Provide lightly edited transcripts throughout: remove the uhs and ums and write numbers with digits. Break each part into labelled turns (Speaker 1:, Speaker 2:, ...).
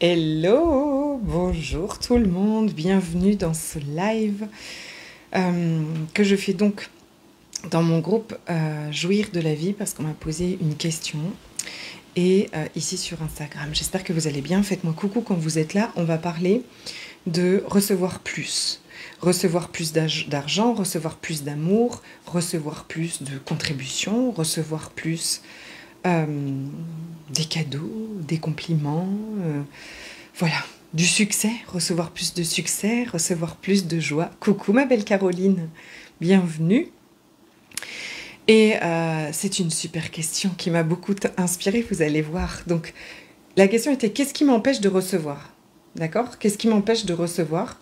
Speaker 1: Hello, bonjour tout le monde, bienvenue dans ce live que je fais donc dans mon groupe Jouir de la vie parce qu'on m'a posé une question et ici sur Instagram. J'espère que vous allez bien, faites-moi coucou quand vous êtes là. On va parler de recevoir plus d'argent, recevoir plus d'amour, recevoir plus de contributions, recevoir plus des cadeaux, des compliments, voilà, du succès, recevoir plus de succès, recevoir plus de joie. Coucou ma belle Caroline, bienvenue. Et c'est une super question qui m'a beaucoup inspirée, vous allez voir. Donc la question était qu'est-ce qui m'empêche de recevoir? D'accord? Qu'est-ce qui m'empêche de recevoir?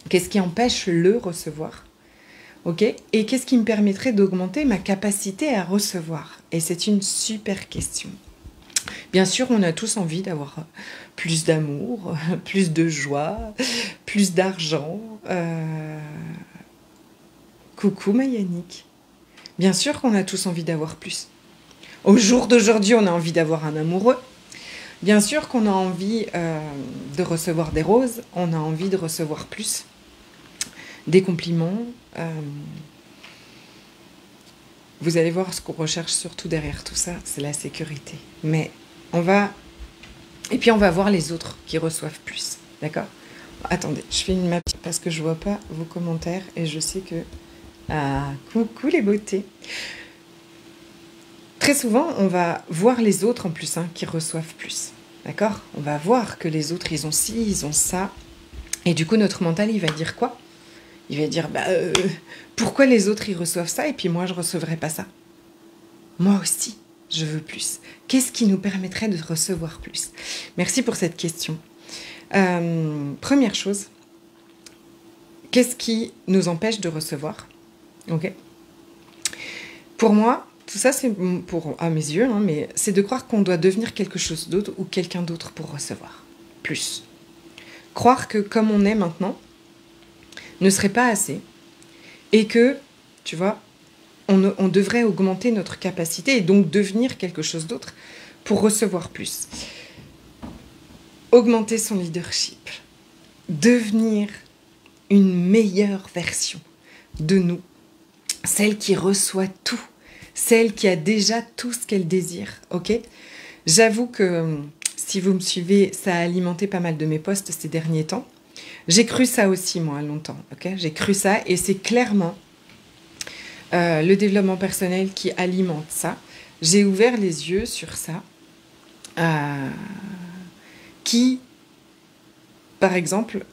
Speaker 1: Qu'est-ce qui empêche le recevoir? Ok? Et qu'est-ce qui me permettrait d'augmenter ma capacité à recevoir? Et c'est une super question. Bien sûr, on a tous envie d'avoir plus d'amour, plus de joie, plus d'argent. Coucou ma Yannick. Bien sûr qu'on a tous envie d'avoir plus. Au jour d'aujourd'hui, on a envie d'avoir un amoureux. Bien sûr qu'on a envie de recevoir des roses. On a envie de recevoir plus. Des compliments. Vous allez voir ce qu'on recherche surtout derrière tout ça, c'est la sécurité. Mais on va... Et puis on va voir les autres qui reçoivent plus, d'accord? Attendez, je fais une map parce que je vois pas vos commentaires et je sais que... Ah, coucou les beautés! Très souvent, on va voir les autres en plus qui reçoivent plus, d'accord? On va voir que les autres, ils ont ci, ils ont ça. Et du coup, notre mental, il va dire quoi? Il va dire, pourquoi les autres, ils reçoivent ça et puis moi, je ne recevrai pas ça? Moi aussi, je veux plus. Qu'est-ce qui nous permettrait de recevoir plus? Merci pour cette question. Première chose, qu'est-ce qui nous empêche de recevoir? Ok. Pour moi, tout ça, c'est à mes yeux, mais c'est de croire qu'on doit devenir quelque chose d'autre ou quelqu'un d'autre pour recevoir plus. Croire que comme on est maintenant, ne serait pas assez et que, tu vois, on devrait augmenter notre capacité et donc devenir quelque chose d'autre pour recevoir plus. Augmenter son leadership, devenir une meilleure version de nous, celle qui reçoit tout, celle qui a déjà tout ce qu'elle désire, ok? J'avoue que si vous me suivez, ça a alimenté pas mal de mes posts ces derniers temps. J'ai cru ça aussi, moi, longtemps. Okay, j'ai cru ça et c'est clairement le développement personnel qui alimente ça. J'ai ouvert les yeux sur ça. Qui, par exemple,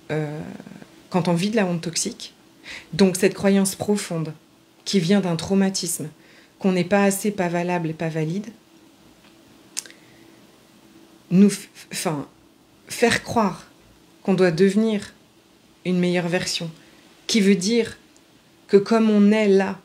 Speaker 1: quand on vit de la honte toxique, donc cette croyance profonde qui vient d'un traumatisme, qu'on n'est pas assez, pas valable et pas valide, faire croire qu'on doit devenir une meilleure version, qui veut dire que comme on est là,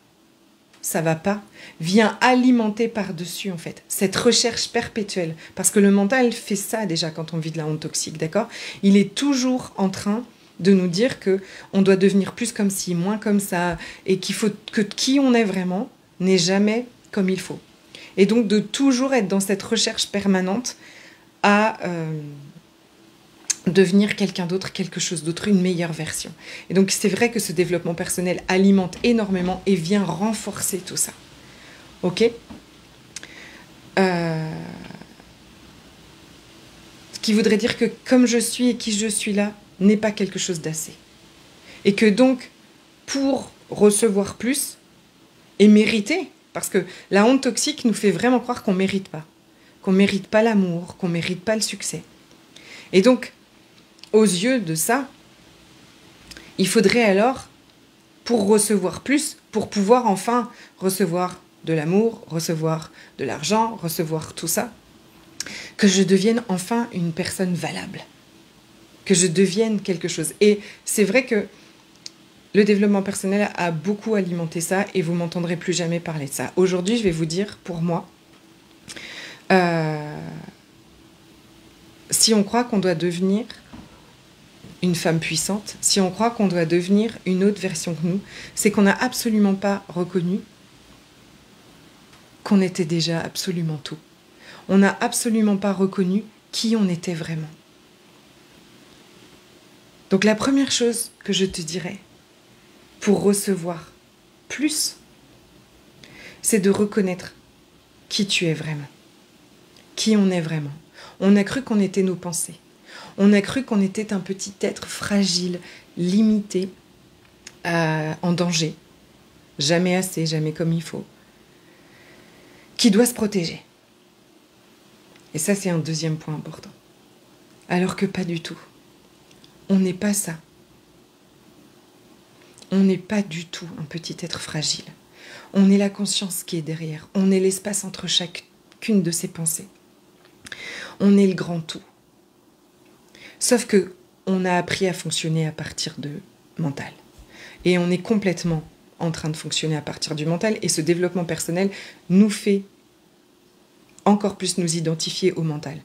Speaker 1: ça va pas, vient alimenter par-dessus en fait cette recherche perpétuelle, parce que le mental fait ça déjà quand on vit de la honte toxique, d'accord? Il est toujours en train de nous dire que on doit devenir plus comme ci, moins comme ça, et qu'il faut que qui on est vraiment n'est jamais comme il faut. Et donc de toujours être dans cette recherche permanente à devenir quelqu'un d'autre, quelque chose d'autre, une meilleure version. Et donc c'est vrai que ce développement personnel alimente énormément et vient renforcer tout ça. Ok? Ce qui voudrait dire que comme je suis et qui je suis là, n'est pas quelque chose d'assez. Et que donc, pour recevoir plus et mériter, parce que la honte toxique nous fait vraiment croire qu'on ne mérite pas l'amour, qu'on ne mérite pas le succès. Et donc, aux yeux de ça, il faudrait alors, pour recevoir plus, pour pouvoir enfin recevoir de l'amour, recevoir de l'argent, recevoir tout ça, que je devienne enfin une personne valable, que je devienne quelque chose. Et c'est vrai que le développement personnel a beaucoup alimenté ça et vous m'entendrez plus jamais parler de ça. Aujourd'hui, je vais vous dire, pour moi, si on croit qu'on doit devenir une femme puissante, si on croit qu'on doit devenir une autre version que nous, c'est qu'on n'a absolument pas reconnu qu'on était déjà absolument tout. On n'a absolument pas reconnu qui on était vraiment. Donc la première chose que je te dirais pour recevoir plus, c'est de reconnaître qui tu es vraiment, qui on est vraiment. On a cru qu'on était nos pensées. On a cru qu'on était un petit être fragile, limité, en danger, jamais assez, jamais comme il faut, qui doit se protéger. Et ça, c'est un deuxième point important. Alors que pas du tout. On n'est pas ça. On n'est pas du tout un petit être fragile. On est la conscience qui est derrière. On est l'espace entre chacune de ces pensées. On est le grand tout. Sauf que on a appris à fonctionner à partir de mental. Et on est complètement en train de fonctionner à partir du mental. Et ce développement personnel nous fait encore plus nous identifier au mental.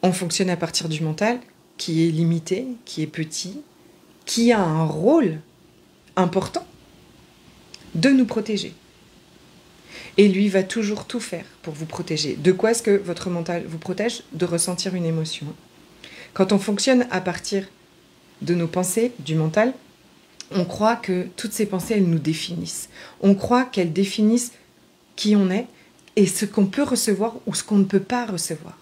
Speaker 1: On fonctionne à partir du mental qui est limité, qui est petit, qui a un rôle important de nous protéger. Et lui va toujours tout faire pour vous protéger. De quoi est-ce que votre mental vous protège? De ressentir une émotion. Quand on fonctionne à partir de nos pensées, du mental, on croit que toutes ces pensées, elles nous définissent. On croit qu'elles définissent qui on est et ce qu'on peut recevoir ou ce qu'on ne peut pas recevoir.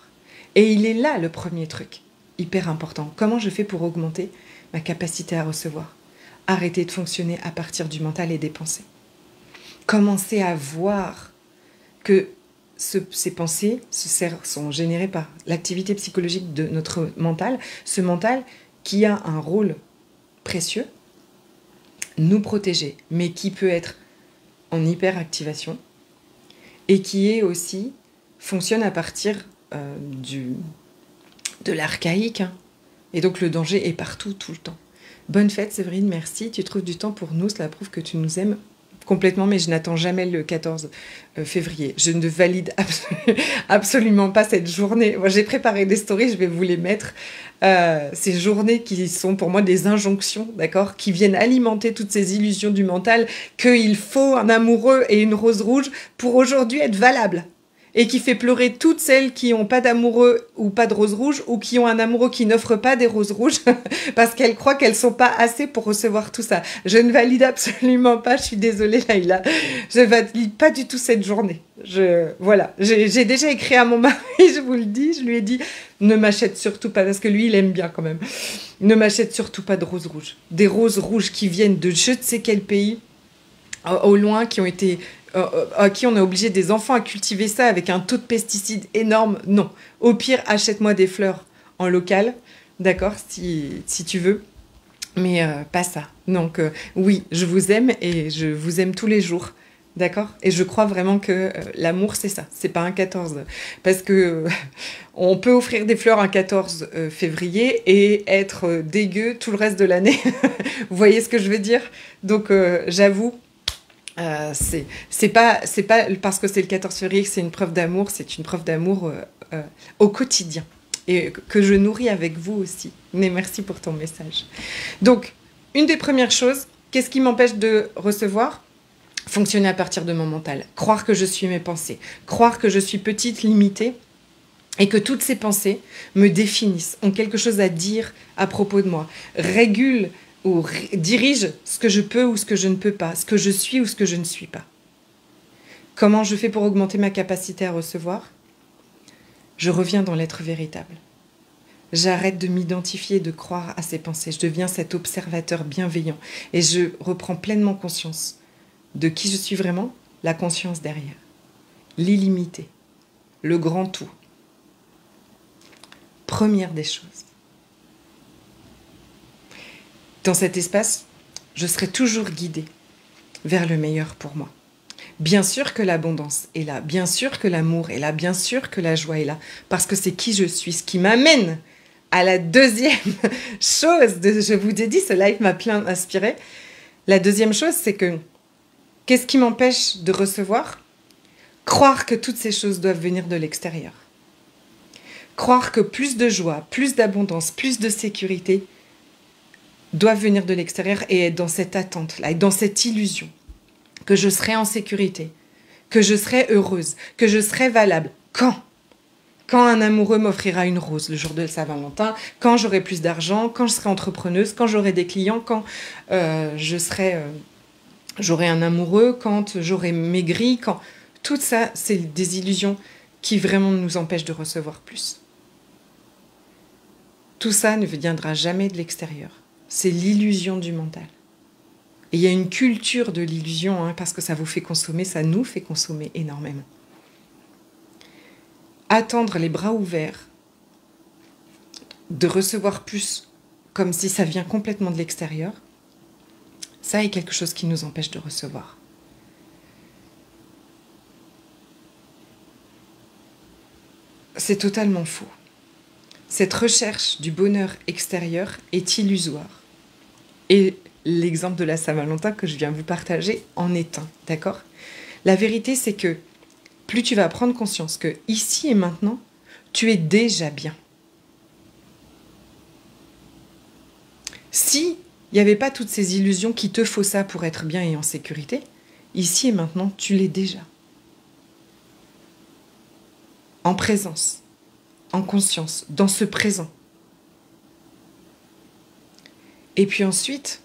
Speaker 1: Et il est là le premier truc, hyper important. Comment je fais pour augmenter ma capacité à recevoir? Arrêter de fonctionner à partir du mental et des pensées. Commencer à voir que ces pensées sont générées par l'activité psychologique de notre mental, ce mental qui a un rôle précieux, nous protéger, mais qui peut être en hyperactivation et qui est aussi fonctionne à partir de l'archaïque. Et donc le danger est partout, tout le temps. Bonne fête Séverine, merci. Tu trouves du temps pour nous, cela prouve que tu nous aimes complètement, mais je n'attends jamais le 14 février. Je ne valide absolument pas cette journée. Moi, j'ai préparé des stories, je vais vous les mettre. Ces journées qui sont pour moi des injonctions, d'accord, qui viennent alimenter toutes ces illusions du mental, qu'il faut un amoureux et une rose rouge pour aujourd'hui être valable. Et qui fait pleurer toutes celles qui n'ont pas d'amoureux ou pas de rose rouge, ou qui ont un amoureux qui n'offre pas des roses rouges, parce qu'elles croient qu'elles ne sont pas assez pour recevoir tout ça. Je ne valide absolument pas, je suis désolée Laïla, je ne valide pas du tout cette journée. Voilà, j'ai déjà écrit à mon mari, je vous le dis, je lui ai dit, ne m'achète surtout pas, parce que lui il aime bien quand même, ne m'achète surtout pas de roses rouges. Des roses rouges qui viennent de je ne sais quel pays, au loin, qui ont été... à qui on a obligé des enfants à cultiver ça avec un taux de pesticides énorme. Non. Au pire, achète-moi des fleurs en local, d'accord, si tu veux. Mais pas ça. Donc, oui, je vous aime et je vous aime tous les jours. D'accord? Et je crois vraiment que l'amour, c'est ça. C'est pas un 14. Parce que on peut offrir des fleurs un 14 février et être dégueu tout le reste de l'année. Vous voyez ce que je veux dire? Donc, j'avoue, c'est pas parce que c'est le 14 février que c'est une preuve d'amour, c'est une preuve d'amour au quotidien et que je nourris avec vous aussi. Mais merci pour ton message. Donc, une des premières choses, qu'est-ce qui m'empêche de recevoir? Fonctionner à partir de mon mental, croire que je suis mes pensées, croire que je suis petite, limitée et que toutes ces pensées me définissent, ont quelque chose à dire à propos de moi, régulent ou dirige ce que je peux ou ce que je ne peux pas, ce que je suis ou ce que je ne suis pas. Comment je fais pour augmenter ma capacité à recevoir? Je reviens dans l'être véritable. J'arrête de m'identifier, de croire à ces pensées. Je deviens cet observateur bienveillant et je reprends pleinement conscience de qui je suis vraiment, la conscience derrière, l'illimité, le grand tout. Première des choses. Dans cet espace, je serai toujours guidée vers le meilleur pour moi. Bien sûr que l'abondance est là, bien sûr que l'amour est là, bien sûr que la joie est là, parce que c'est qui je suis, ce qui m'amène à la deuxième chose. Je vous ai dit, ce live m'a plein inspiré. La deuxième chose, c'est que qu'est-ce qui m'empêche de recevoir? Croire que toutes ces choses doivent venir de l'extérieur. Croire que plus de joie, plus d'abondance, plus de sécurité doivent venir de l'extérieur et être dans cette attente-là, et dans cette illusion que je serai en sécurité, que je serai heureuse, que je serai valable. Quand? quand un amoureux m'offrira une rose le jour de Saint-Valentin, quand j'aurai plus d'argent, quand je serai entrepreneuse, quand j'aurai des clients, quand j'aurai un amoureux, quand j'aurai maigri, quand... Tout ça, c'est des illusions qui vraiment nous empêchent de recevoir plus. Tout ça ne viendra jamais de l'extérieur. C'est l'illusion du mental. Et il y a une culture de l'illusion, hein, parce que ça vous fait consommer, ça nous fait consommer énormément. Attendre les bras ouverts, de recevoir plus comme si ça vient complètement de l'extérieur, ça est quelque chose qui nous empêche de recevoir. C'est totalement faux. Cette recherche du bonheur extérieur est illusoire. Et l'exemple de la Saint-Valentin que je viens vous partager en est un, d'accord ? La vérité, c'est que plus tu vas prendre conscience que ici et maintenant, tu es déjà bien. Si il n'y avait pas toutes ces illusions qui te faut ça pour être bien et en sécurité, ici et maintenant, tu l'es déjà. En présence, en conscience, dans ce présent. Et puis ensuite,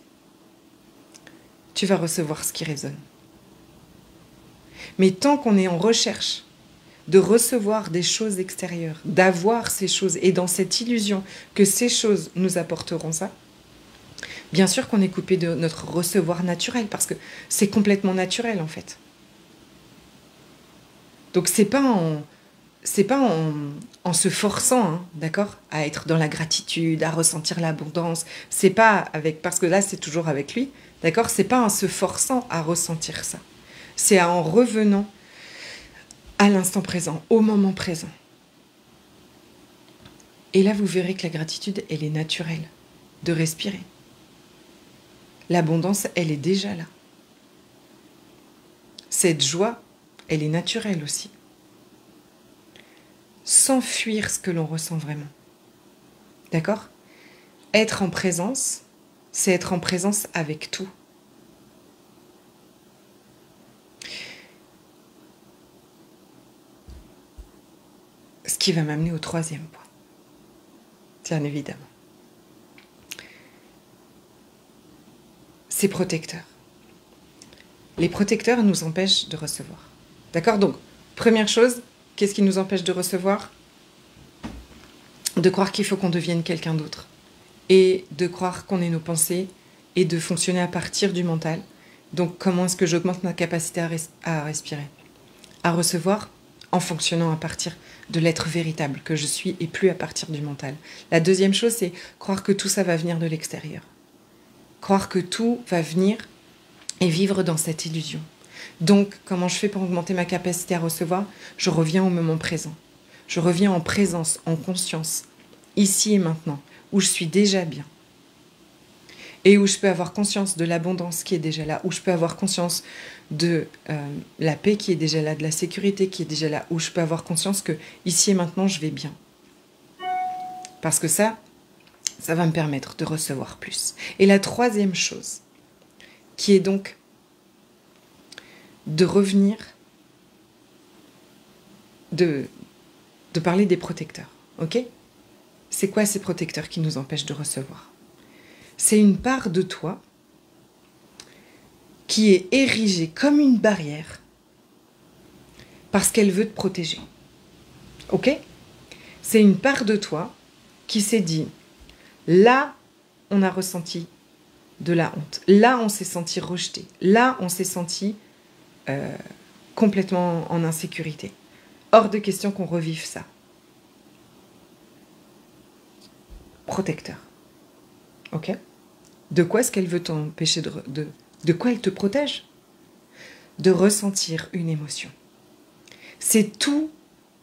Speaker 1: tu vas recevoir ce qui résonne. Mais tant qu'on est en recherche de recevoir des choses extérieures, d'avoir ces choses, et dans cette illusion que ces choses nous apporteront ça, bien sûr qu'on est coupé de notre recevoir naturel, parce que c'est complètement naturel en fait. Donc c'est pas en se forçant, hein, d'accord, à être dans la gratitude, à ressentir l'abondance. C'est pas avec, parce que là c'est toujours avec lui, d'accord. C'est pas en se forçant à ressentir ça. C'est en revenant à l'instant présent, au moment présent. Et là vous verrez que la gratitude, elle est naturelle, de respirer. L'abondance, elle est déjà là. Cette joie, elle est naturelle aussi. Sans fuir ce que l'on ressent vraiment. D'accord ? Être en présence, c'est être en présence avec tout. Ce qui va m'amener au troisième point. Bien évidemment. C'est protecteur. Les protecteurs nous empêchent de recevoir. D'accord ? Donc, première chose, qu'est-ce qui nous empêche de recevoir ? De croire qu'il faut qu'on devienne quelqu'un d'autre. Et de croire qu'on est nos pensées et de fonctionner à partir du mental. Donc, comment est-ce que j'augmente ma capacité à respirer ? À recevoir en fonctionnant à partir de l'être véritable que je suis et plus à partir du mental. La deuxième chose, c'est croire que tout ça va venir de l'extérieur. Croire que tout va venir et vivre dans cette illusion. Donc, comment je fais pour augmenter ma capacité à recevoir ? Je reviens au moment présent. Je reviens en présence, en conscience, ici et maintenant, où je suis déjà bien. Et où je peux avoir conscience de l'abondance qui est déjà là, où je peux avoir conscience de la paix qui est déjà là, de la sécurité qui est déjà là, où je peux avoir conscience que ici et maintenant, je vais bien. Parce que ça va me permettre de recevoir plus. Et la troisième chose, qui est donc de revenir, de parler des protecteurs, ok ? C'est quoi ces protecteurs qui nous empêchent de recevoir ? C'est une part de toi qui est érigée comme une barrière parce qu'elle veut te protéger, ok ? C'est une part de toi qui s'est dit, là, on a ressenti de la honte, là, on s'est senti rejeté, là, on s'est senti complètement en insécurité. Hors de question qu'on revive ça. Protecteur. Ok ? De quoi est-ce qu'elle veut t'empêcher de quoi elle te protège ? De ressentir une émotion. C'est tout,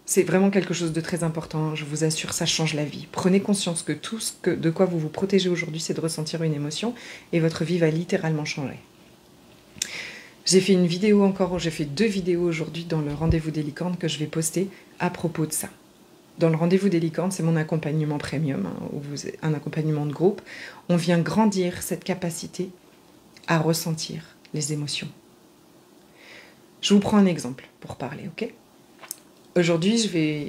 Speaker 1: c'est vraiment quelque chose de très important, je vous assure, ça change la vie. Prenez conscience que tout de quoi vous vous protégez aujourd'hui, c'est de ressentir une émotion et votre vie va littéralement changer. J'ai fait une vidéo encore, j'ai fait 2 vidéos aujourd'hui dans le rendez-vous des licornes que je vais poster à propos de ça. Dans le rendez-vous des licornes, c'est mon accompagnement premium, hein, un accompagnement de groupe. On vient grandir cette capacité à ressentir les émotions. Je vous prends un exemple pour parler, ok ? Aujourd'hui,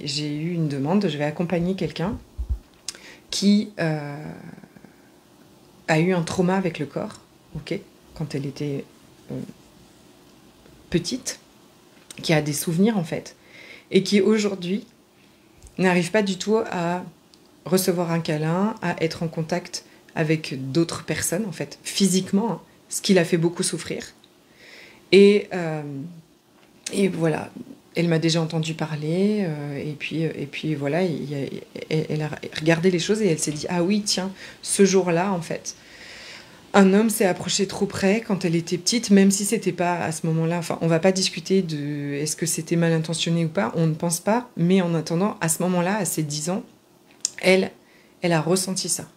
Speaker 1: j'ai eu une demande, je vais accompagner quelqu'un qui a eu un trauma avec le corps, ok, quand elle était petite, qui a des souvenirs en fait, et qui aujourd'hui n'arrive pas du tout à recevoir un câlin, à être en contact avec d'autres personnes en fait, physiquement, hein, ce qui l'a fait beaucoup souffrir. Et voilà, elle m'a déjà entendu parler, et puis voilà, elle a regardé les choses et elle s'est dit, ah oui, tiens, ce jour-là, en fait, un homme s'est approché trop près quand elle était petite, même si c'était pas à ce moment-là, enfin, on va pas discuter de est-ce que c'était mal intentionné ou pas, on ne pense pas, mais en attendant, à ce moment-là, à ses 10 ans, elle a ressenti ça.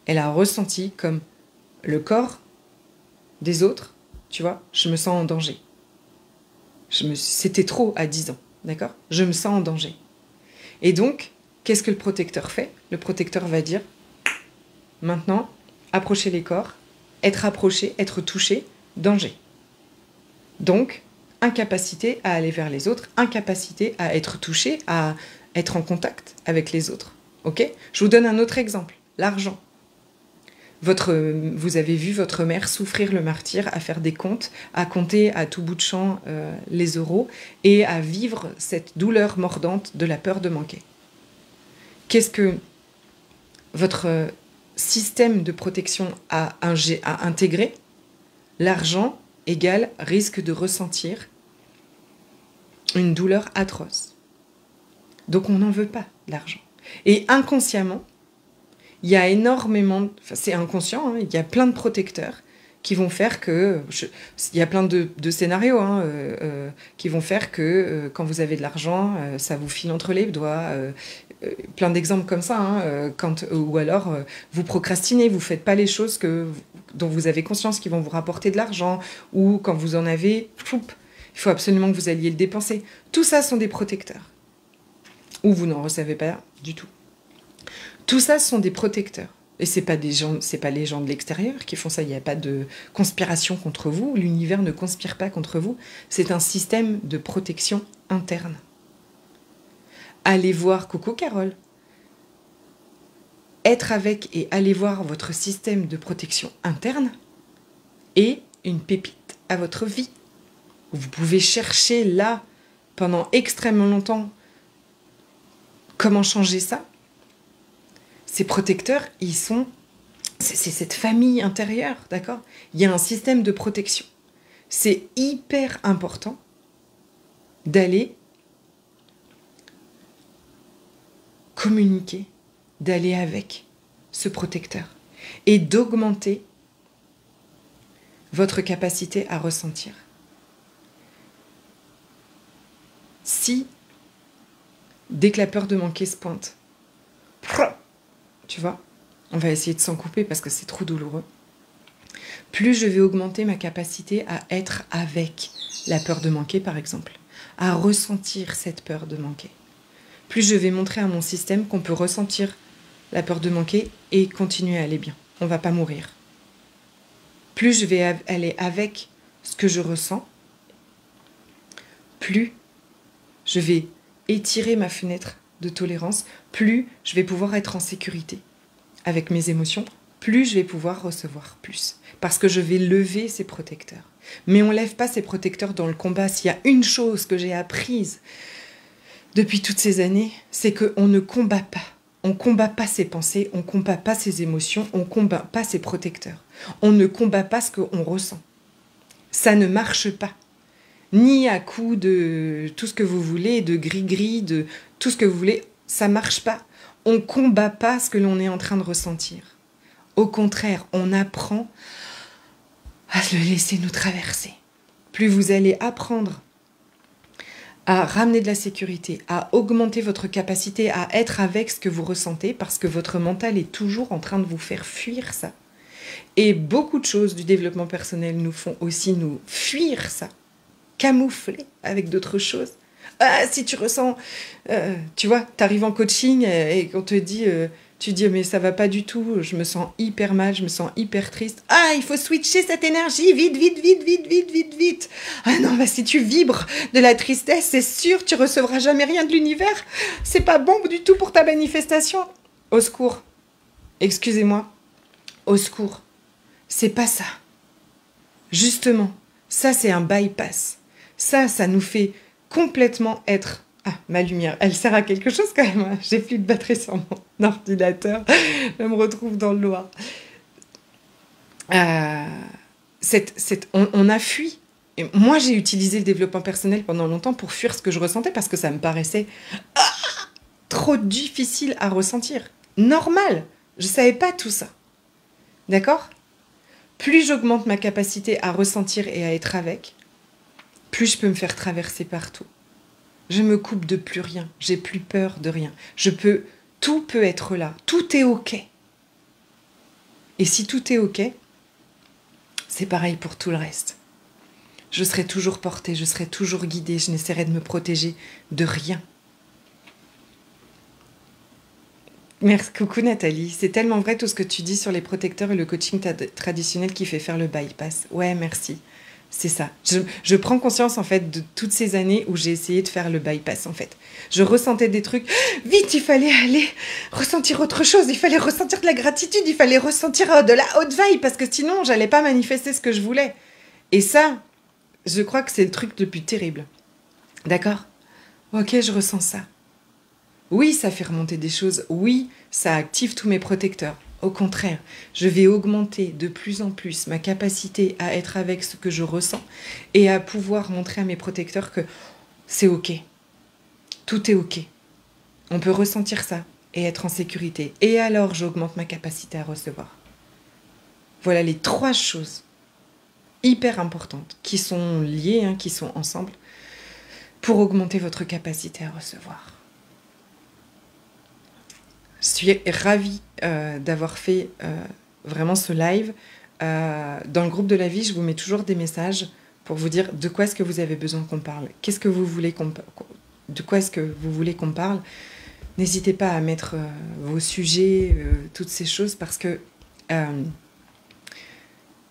Speaker 1: Elle a ressenti comme le corps des autres, tu vois, je me sens en danger. C'était trop à 10 ans, d'accord? Je me sens en danger. Et donc, qu'est-ce que le protecteur fait? Le protecteur va dire, maintenant, approchez les corps, être approché, être touché, danger. Donc, incapacité à aller vers les autres, incapacité à être touché, à être en contact avec les autres. Ok? Je vous donne un autre exemple, l'argent. Vous avez vu votre mère souffrir le martyre, à faire des comptes, à compter à tout bout de champ les euros et à vivre cette douleur mordante de la peur de manquer. Qu'est-ce que votre système de protection a intégré? L'argent égale risque de ressentir une douleur atroce. Donc on n'en veut pas, l'argent. Et inconsciemment, il y a énormément, enfin c'est inconscient, hein, il y a plein de protecteurs qui vont faire que, il y a plein de scénarios hein, qui vont faire que quand vous avez de l'argent, ça vous file entre les doigts, plein d'exemples comme ça, hein, ou alors vous procrastinez, vous faites pas les choses dont vous avez conscience qui vont vous rapporter de l'argent, ou quand vous en avez, il faut absolument que vous alliez le dépenser. Tout ça sont des protecteurs, ou vous n'en recevez pas du tout. Tout ça sont des protecteurs. Et c'est pas les gens de l'extérieur qui font ça. Il n'y a pas de conspiration contre vous. L'univers ne conspire pas contre vous. C'est un système de protection interne. Allez voir Coco Carole. Être avec et aller voir votre système de protection interne est une pépite à votre vie. Vous pouvez chercher là, pendant extrêmement longtemps, comment changer ça. Ces protecteurs, c'est cette famille intérieure, d'accord? Il y a un système de protection. C'est hyper important d'aller communiquer, d'aller avec ce protecteur et d'augmenter votre capacité à ressentir. Si, dès que la peur de manquer se pointe, tu vois, on va essayer de s'en couper parce que c'est trop douloureux. Plus je vais augmenter ma capacité à être avec la peur de manquer, par exemple, à ressentir cette peur de manquer. Plus je vais montrer à mon système qu'on peut ressentir la peur de manquer et continuer à aller bien. On ne va pas mourir. Plus je vais aller avec ce que je ressens, plus je vais étirer ma fenêtre de tolérance, plus je vais pouvoir être en sécurité avec mes émotions, plus je vais pouvoir recevoir plus. Parce que je vais lever ces protecteurs. Mais on ne lève pas ces protecteurs dans le combat. S'il y a une chose que j'ai apprise depuis toutes ces années, c'est qu'on ne combat pas. On ne combat pas ses pensées, on ne combat pas ses émotions, on ne combat pas ses protecteurs. On ne combat pas ce qu'on ressent. Ça ne marche pas. Ni à coup de tout ce que vous voulez, de gris-gris, de tout ce que vous voulez, ça ne marche pas. On ne combat pas ce que l'on est en train de ressentir. Au contraire, on apprend à le laisser nous traverser. Plus vous allez apprendre à ramener de la sécurité, à augmenter votre capacité à être avec ce que vous ressentez, parce que votre mental est toujours en train de vous faire fuir ça. Et beaucoup de choses du développement personnel nous font aussi nous fuir ça, camoufler avec d'autres choses. Ah, si tu ressens, tu vois, tu arrives en coaching et qu'on te dit, Tu dis, mais ça va pas du tout, je me sens hyper mal, je me sens hyper triste. Ah, il faut switcher cette énergie, vite, vite, vite, vite, vite, vite, vite. Ah non, bah si tu vibres de la tristesse, c'est sûr, tu recevras jamais rien de l'univers. C'est pas bon du tout pour ta manifestation. Au secours. Excusez-moi. Au secours. C'est pas ça. Justement, ça c'est un bypass. Ça nous fait complètement être... Ah, ma lumière, elle sert à quelque chose quand même. Hein. J'ai plus de batterie sur mon ordinateur. Je me retrouve dans le noir. On a fui. Et moi, j'ai utilisé le développement personnel pendant longtemps pour fuir ce que je ressentais parce que ça me paraissait trop difficile à ressentir. Normal. Je savais pas tout ça. D'accord ? Plus j'augmente ma capacité à ressentir et à être avec, plus je peux me faire traverser partout. Je me coupe de plus rien. J'ai plus peur de rien. Tout peut être là. Tout est OK. Et si tout est OK, c'est pareil pour tout le reste. Je serai toujours portée, je serai toujours guidée, je n'essaierai de me protéger de rien. Merci, coucou Nathalie. C'est tellement vrai tout ce que tu dis sur les protecteurs et le coaching traditionnel qui fait faire le bypass. Ouais, merci. C'est ça. Je prends conscience en fait de toutes ces années où j'ai essayé de faire le bypass en fait. Je ressentais des trucs. Vite, il fallait aller ressentir autre chose. Il fallait ressentir de la gratitude. Il fallait ressentir de la haute vibe parce que sinon, j'allais pas manifester ce que je voulais. Et ça, je crois que c'est le truc le plus terrible. D'accord ? Ok, je ressens ça. Oui, ça fait remonter des choses. Oui, ça active tous mes protecteurs. Au contraire, je vais augmenter de plus en plus ma capacité à être avec ce que je ressens et à pouvoir montrer à mes protecteurs que c'est OK. Tout est OK. On peut ressentir ça et être en sécurité. Et alors, j'augmente ma capacité à recevoir. Voilà les 3 choses hyper importantes qui sont liées, qui sont ensemble, pour augmenter votre capacité à recevoir. Je suis ravie d'avoir fait vraiment ce live. Dans le groupe de la vie, je vous mets toujours des messages pour vous dire de quoi est-ce que vous avez besoin qu'on parle. Qu'est-ce que vous voulez de quoi est-ce que vous voulez qu'on parle. N'hésitez pas à mettre vos sujets, toutes ces choses, parce que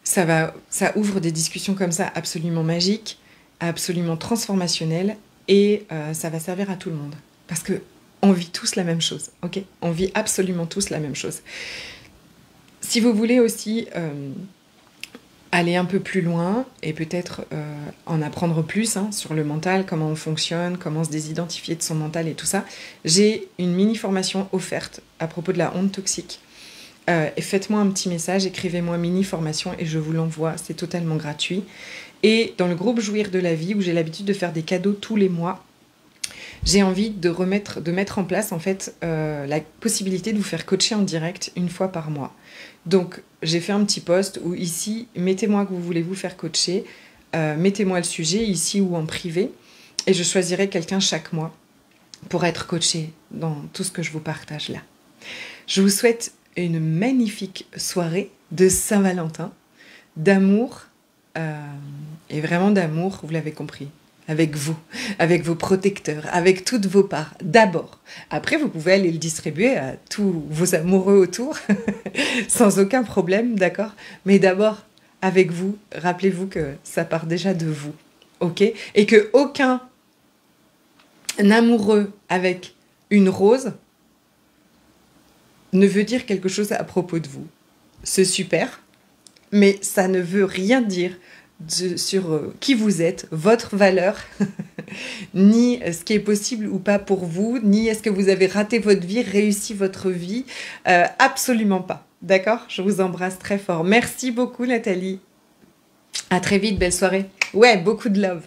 Speaker 1: ça ouvre des discussions comme ça absolument magiques, absolument transformationnelles, et ça va servir à tout le monde. Parce que on vit tous la même chose, ok ? On vit absolument tous la même chose. Si vous voulez aussi aller un peu plus loin et peut-être en apprendre plus sur le mental, comment on fonctionne, comment se désidentifier de son mental et tout ça, j'ai une mini-formation offerte à propos de la honte toxique. Et faites-moi un petit message, écrivez-moi mini-formation et je vous l'envoie, c'est totalement gratuit. Et dans le groupe Jouir de la vie, où j'ai l'habitude de faire des cadeaux tous les mois, j'ai envie de mettre en place en fait la possibilité de vous faire coacher en direct 1 fois par mois. Donc j'ai fait un petit post où ici, mettez-moi que vous voulez vous faire coacher, mettez-moi le sujet ici ou en privé, et je choisirai quelqu'un chaque mois pour être coaché dans tout ce que je vous partage là. Je vous souhaite une magnifique soirée de Saint-Valentin, d'amour, et vraiment d'amour, vous l'avez compris. Avec vous, avec vos protecteurs, avec toutes vos parts, d'abord. Après, vous pouvez aller le distribuer à tous vos amoureux autour, sans aucun problème, d'accord ? Mais d'abord, avec vous, rappelez-vous que ça part déjà de vous, ok ? Et que aucun amoureux avec une rose ne veut dire quelque chose à propos de vous. C'est super, mais ça ne veut rien dire sur qui vous êtes, votre valeur, ni ce qui est possible ou pas pour vous, ni est-ce que vous avez raté votre vie, réussi votre vie, absolument pas. D'accord ? Je vous embrasse très fort. Merci beaucoup Nathalie. À très vite, belle soirée. Ouais, beaucoup de love.